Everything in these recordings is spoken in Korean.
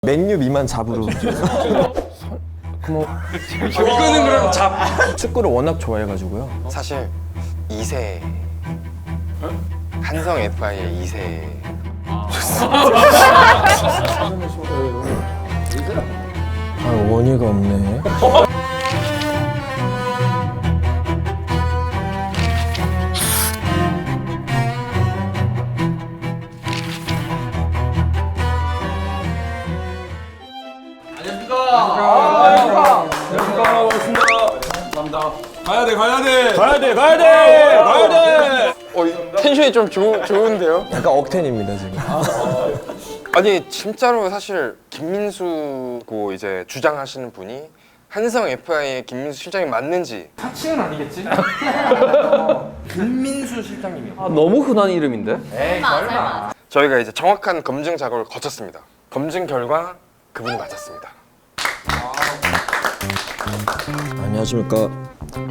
맨유 미만 잡으로. 이거는 그럼 잡. 축구를 워낙 좋아해가지고요. 사실 2세 한성 FI의 2세. 아, 원희가 없네. 텐션이 좀 좋은데요? 약간 억텐입니다 지금. 아니 진짜로 사실 김민수고 이제 주장하시는 분이 한성 FI의 김민수 실장이 맞는지. 사칭은 아니겠지? 김민수 실장님이요. 아, 너무 흔한 이름인데? 에이 설마. 저희가 이제 정확한 검증 작업을 거쳤습니다. 검증 결과 그분이 맞았습니다. 안녕하십니까.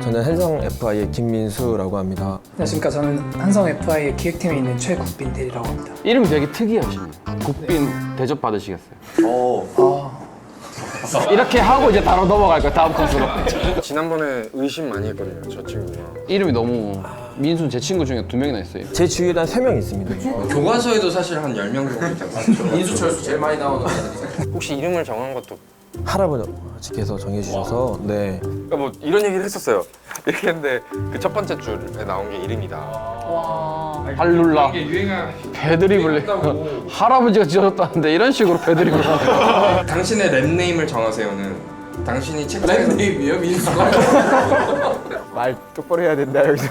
저는 한성 FI의 김민수라고 합니다. 안녕하십니까. 저는 한성 FI의 기획팀에 있는 최국빈 대리라고 합니다. 이름이 되게 특이하시네. 국빈 대접 받으시겠어요? 이렇게 하고 이제 바로 넘어갈 거야, 다음 컷으로. 지난번에 의심 많이 했거든요, 저 친구가. 이름이 너무 민수는 제 친구 중에 2명이나 있어요. 제 주위에도 한 3명 있습니다. 교과서에도 사실 한 10명 정도 있다고. 인수 철수 제일 많이 나오는 혹시 이름을 정한 것도 할아버지께서 정해주셔서 네. 그러니까 뭐 이런 얘기를 했었어요. 얘기했는데 그 첫 번째 줄에 나온 게 이름이다. 할룰라. 배드립을 할아버지가 지어줬다는데 이런 식으로 배드립을 하네. 당신의 랩네임을 정하세요는 당신이 책상에서 랩네임이요? 민수가? 말 똑바로 해야 된다 여기서.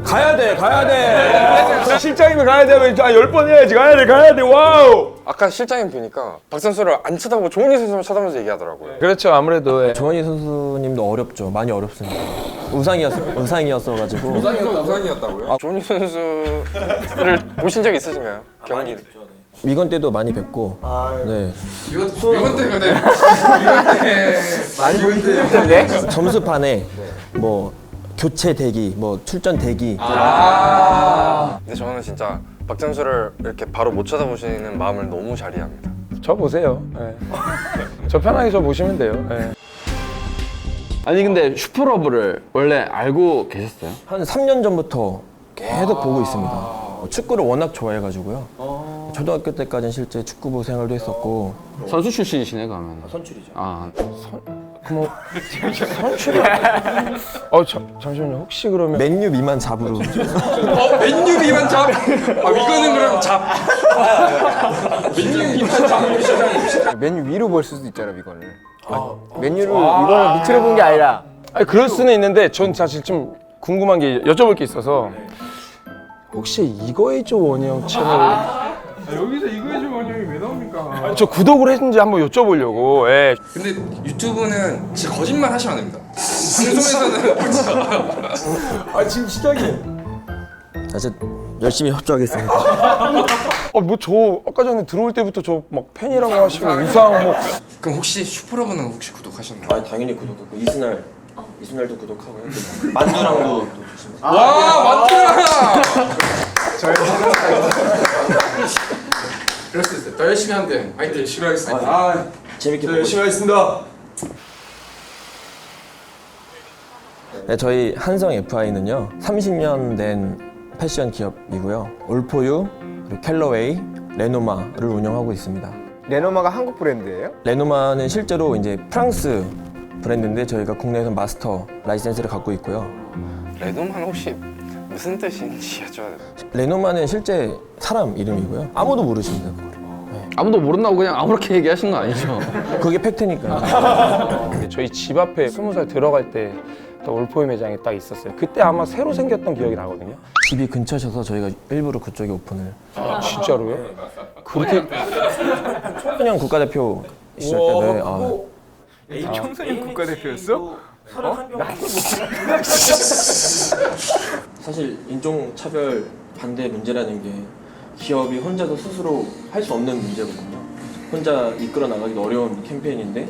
가야 돼. 실장님이 가야 되면 10번 해야지. 가야 돼. 와우. 아까 실장님 보니까 박 선수를 안 쳐다보고 조은희 선수만 쳐다보면서 얘기하더라고요. 그렇죠. 아무래도 조원희 선수님도 어렵죠. 많이 어렵습니다. 우상이었어가지고. 우상이었다고요? 조은희 선수를 보신 적 있으신가요? 경기. 미건 때도 많이 뵙고. 네. 이건 때문에 점수판에 뭐 교체 대기, 뭐 출전 대기. 근데 저는 진짜 박 선수를 이렇게 바로 못 쳐다보시는 마음을 너무 잘 이해합니다. 저 보세요. 예. 저 편하게 저 보시면 돼요. 예. 아니 근데 슈퍼러브를 원래 알고 계셨어요? 한 3년 전부터 계속 보고 있습니다. 축구를 워낙 좋아해가지고요. 초등학교 때까지는 실제 축구부 생활도 했었고. 선수 출신이시네 그러면. 선출이죠. 아, 잠시만요. 혹시 그러면 맨유 미만 잡으로. 맨유 비만 잡. 이거는 그럼 잡. 맨유 비만 잡. 맨유 위로 볼 수도 있잖아, 이거를. 맨유를 이거를 밑으로 본 게 아니라. 아니 그럴 수는 있는데 전 사실 좀 궁금한 게 여쭤볼 게 있어서 혹시 이거의조 원형 채널 여기서 이거의 좀 원형이 왜 나옵니까? 저 구독을 했는지 한번 여쭤보려고. 예. 근데 유튜브는 진짜 거짓말 하시면 안 됩니다. 방송에서는 진짜 지금 시작이. 사실 열심히 협조하겠습니다. 뭐 저 아까 전에 들어올 때부터 저 막 팬이라고 하시고 우상 뭐. 그럼 혹시 슈퍼러브는 혹시 구독하셨나요? 아 당연히 구독했고 이순날도 구독하고요. 만두랑도 또 조심해서. 와 맞구나. 그럴 수 있어요. 더 열심히 하면 돼. 화이팅 열심히 하겠습니다. 재밌게 보고 열심히 하겠습니다. 네, 저희 한성 FI는요 30년 된 패션 기업이고요. 올포유, 그리고 캘러웨이, 레노마를 운영하고 있습니다. 레노마가 한국 브랜드예요? 레노마는 실제로 이제 프랑스 브랜드인데 저희가 국내에서 마스터 라이센스를 갖고 있고요. 레노만 혹시 무슨 뜻인지 여쭤야 돼요. 레노마는 실제 사람 이름이고요. 아무도 모르십니다. 그걸. 아무도 모른다고 그냥 아무렇게 얘기하신 거 아니죠? 그게 팩트니까요. 저희 집 앞에 20살 들어갈 때 올포유 매장이 딱 있었어요. 그때 아마 새로 생겼던 기억이 나거든요. 집이 근처셔서 저희가 일부러 그쪽에 오픈을. 진짜로요? 그렇게 청소년 국가대표 시절 때도 청소년 국가대표였어? 사실 인종차별 반대 문제라는 게 기업이 혼자서 스스로 할 수 없는 문제거든요. 혼자 이끌어 나가기도 어려운 캠페인인데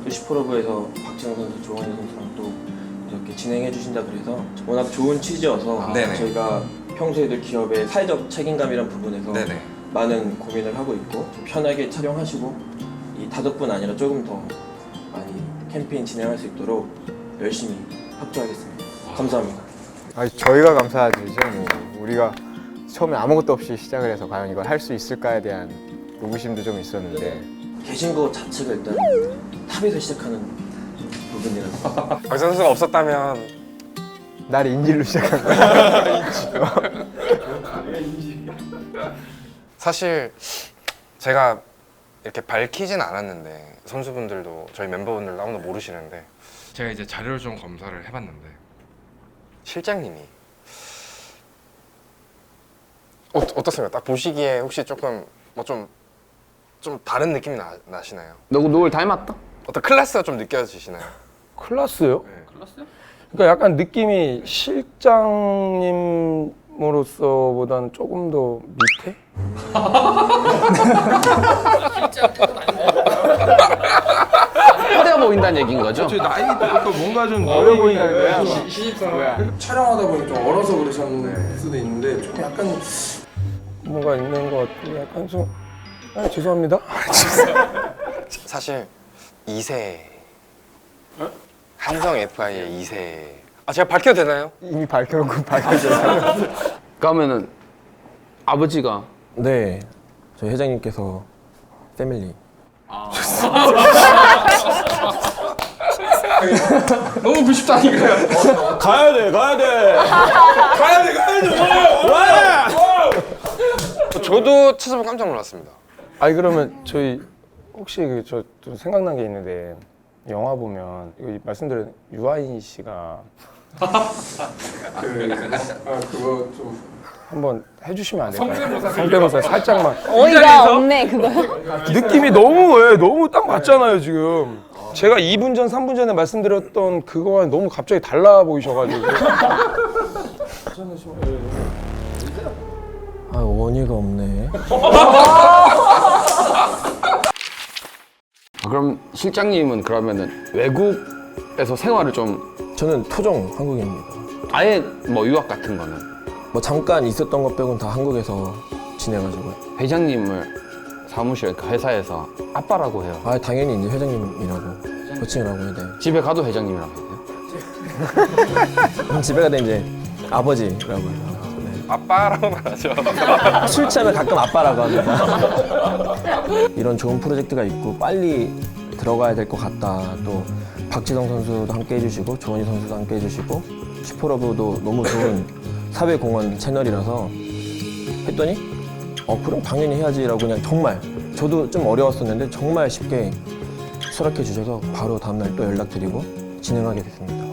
또 슈퍼러브에서 박지성 선수, 조원희 선수랑 또 이렇게 진행해 주신다 그래서 워낙 좋은 취지여서 네네. 저희가 평소에도 기업의 사회적 책임감이란 부분에서 네네. 많은 고민을 하고 있고 좀 편하게 촬영하시고 이 다덕뿐 아니라 조금 더 많이 캠페인 진행할 수 있도록 열심히 협조하겠습니다. 감사합니다. 아니, 저희가 감사하죠. 이제 뭐 우리가 처음에 아무것도 없이 시작을 해서 과연 이걸 할 수 있을까에 대한 의구심도 좀 있었는데 계신 것 자체가 일단 탑에서 시작하는 부분이라서 박지성 선수가 없었다면 날 인질로 시작한 거야. 사실 제가 이렇게 밝히진 않았는데 선수분들도 저희 멤버분들도 아무도 모르시는데 제가 이제 자료를 좀 검사를 해봤는데 실장님이 어떻습니까? 딱 보시기에 혹시 조금 뭐 좀 다른 느낌이 나시나요? 누굴 닮았다? 어떤 클래스가 좀 느껴지시나요? 클라스요? 네. 그러니까 약간 느낌이 실장님으로서보다는 조금 더 밑에? 어려 보인다는 얘기인 거죠? 저 나이가 뭔가 좀 어려 보인다는 거야? 촬영하다 보니 좀 얼어서 그러셨을 수도 있는데 좀 약간 뭔가 있는 것 같은데 약간 좀 죄송합니다. 사실 2세 한성 FI의 2세 제가 밝혀도 되나요? 이미 밝혀놓고 밝혀져. 그러면은 아버지가 네, 저희 회장님께서 패밀리 너무 불쉽다니까요. 가야 돼. 저도 찾아보고 깜짝 놀랐습니다. 아니 그러면 저희 혹시 좀 생각난 게 있는데 영화 보면 이거 말씀드린 유아인 씨가 그거 좀 한번 해주시면 안 될까요? 성대모사 살짝만. 어이가 없네 그거. 느낌이 너무 딱 맞잖아요 지금. 제가 2분 전, 3분 전에 말씀드렸던 그거와 너무 갑자기 달라 보이셔가지고. 아 원의가 없네. 그럼 실장님은 그러면은 외국에서 생활을 좀 저는 토종 한국인입니다. 아예 뭐 유학 같은 거는 뭐 잠깐 있었던 것 빼고는 다 한국에서 지내가지고요. 회장님을 사무실 그 회사에서 아빠라고 해요. 아 당연히 이제 회장님이라고 호칭이라고 해야 돼요. 집에 가도 회장님이라고 해요. 집에 가다 이제 아버지라고 해요. 아빠라고 말하죠. 술 취하면 가끔 아빠라고 합니다. 이런 좋은 프로젝트가 있고 빨리 들어가야 될 것 같다. 또 박지성 선수도 함께 해주시고 조원희 선수도 함께 해주시고 슈퍼러브도 너무 좋은 사회공헌 채널이라서 했더니 그럼 당연히 해야지라고 그냥 정말 저도 좀 어려웠었는데 정말 쉽게 수락해 주셔서 바로 다음날 또 연락드리고 진행하게 됐습니다.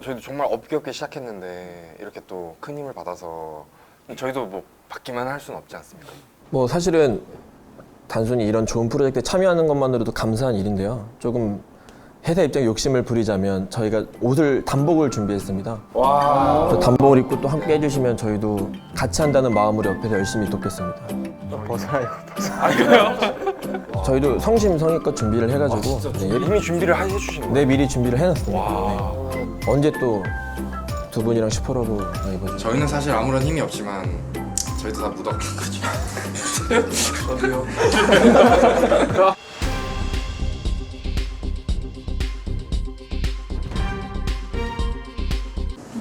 저희도 정말 없게 시작했는데 이렇게 또 큰 힘을 받아서 저희도 뭐 받기만 할 수는 없지 않습니까? 뭐 사실은 단순히 이런 좋은 프로젝트에 참여하는 것만으로도 감사한 일인데요. 조금 회사 입장에 욕심을 부리자면 저희가 단복을 준비했습니다. 그 단복을 입고 또 함께 해주시면 저희도 같이 한다는 마음으로 옆에서 열심히 돕겠습니다. 벗어라 이거. 저희도 성심성의껏 준비를 해가지고 네, 이미 준비를 해주신 거예요? 네, 미리 준비를 해놨습니다. 네. 언제 또 두 분이랑 슈퍼러브 입어주죠? 저희는 사실 아무런 힘이 없지만 저희도 다 묻었던 거죠. 저도요.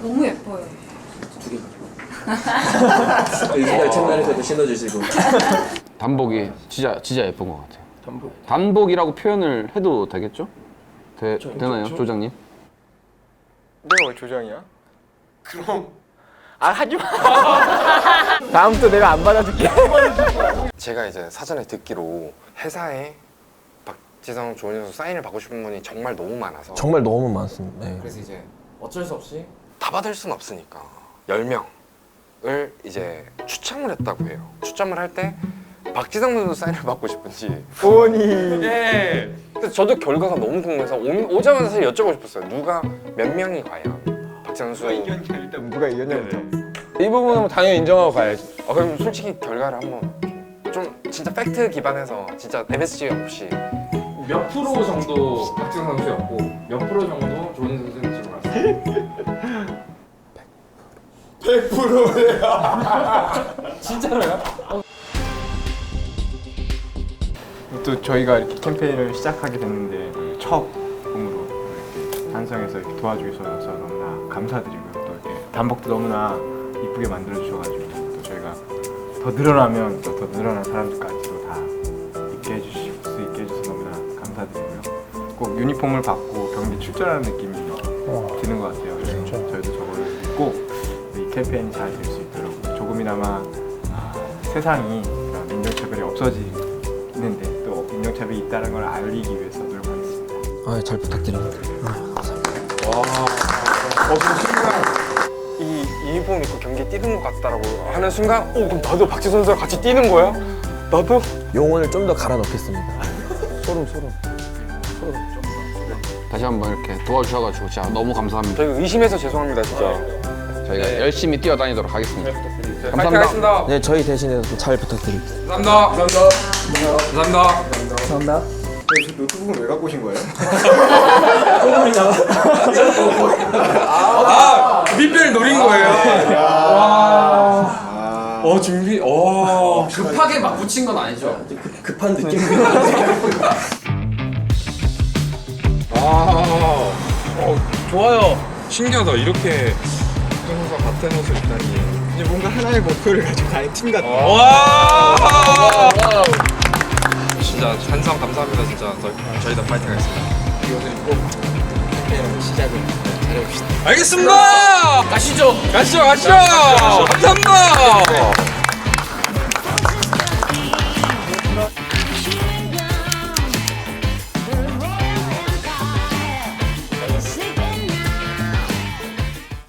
너무 예뻐요. 두 개. 이스라엘 채널에서도 신어주시고. 단복이 진짜 예쁜 것 같아요. 단복이라고 표현을 해도 되겠죠? 되나요, 조장님? 내가 왜 조장이야? 그럼 하지 마. 다음부터 내가 안 받아줄게. 제가 이제 사전에 듣기로 회사에 박지성 조원희 선수 사인을 받고 싶은 분이 정말 너무 많아서 정말 너무 많습니다. 네. 그래서 이제 어쩔 수 없이 다 받을 순 없으니까 10명을 이제 추첨을 했다고 해요. 추첨을 할 때 박지성 선수 사인을 받고 싶은지 오니. 네. 근데 저도 결과가 너무 궁금해서 오자마자 사실 여쭤보고 싶었어요. 누가 몇 명이 과연 박지성 선수의 누가 이겼냐부터. 이 부분은 당연히 인정하고 가야지. 그럼 솔직히 결과를 한번 좀 진짜 팩트 기반해서 진짜 MSG 없이 몇 프로 정도 박지성 선수였고 몇 프로 정도 조원희 선수는 들어갔어요? 100%래요. 진짜로요? 또 저희가 이렇게 캠페인을 시작하게 됐는데 처음으로 이렇게 반성해서 이렇게 도와주셔서 너무나 감사드리고요. 또 이렇게 단복도 너무나 이쁘게 만들어 주셔가지고 또 저희가 더 늘어나면 또 더 늘어난 사람들까지도 다 있게 해주실 수 있게 해주셔서 너무나 감사드리고요. 꼭 유니폼을 받고 경기 출전하는 느낌이 드는 것 같아요. 그래서 저희도 저거를 꼭 이 캠페인이 잘 될 수 있도록 조금이나마 세상이 그런 인종차별이 없어지는데 또 인종차별이 있다는 걸 알리기 위해서 노력하겠습니다. 잘 부탁드립니다. 이 유니폼 입고 경기에 뛰는 것 같다라고 하는 순간 그럼 나도 박지 선수랑 같이 뛰는 거야? 나도? 용언을 좀 더 갈아 넣겠습니다. 다시 한번 이렇게 도와주셔가지고 진짜 너무 감사합니다. 저희 의심해서 죄송합니다 진짜. 저희가 열심히 뛰어다니도록 하겠습니다. 파이팅 하겠습니다. 네, 저희 대신해서 잘 부탁드립니다. 감사합니다. 감사합니다. 감사합니다. 저 노트북은 왜 갖고 오신 거예요? 밑배를 노린 거예요. 준비. 급하게 막 붙인 건 아니죠? 급한 느낌. 좋아요. 신기하다. 이렇게 선수가 같은 옷을 입다니. 이제 뭔가 하나의 목표를 가지고 가는 팀 같아요. 와! 진짜 한상 감사합니다. 진짜 저희도 파이팅 하겠습니다. 이것을 꼭 캠페인 시작을 잘해봅시다. 알겠습니다. 가시죠. 감사합니다.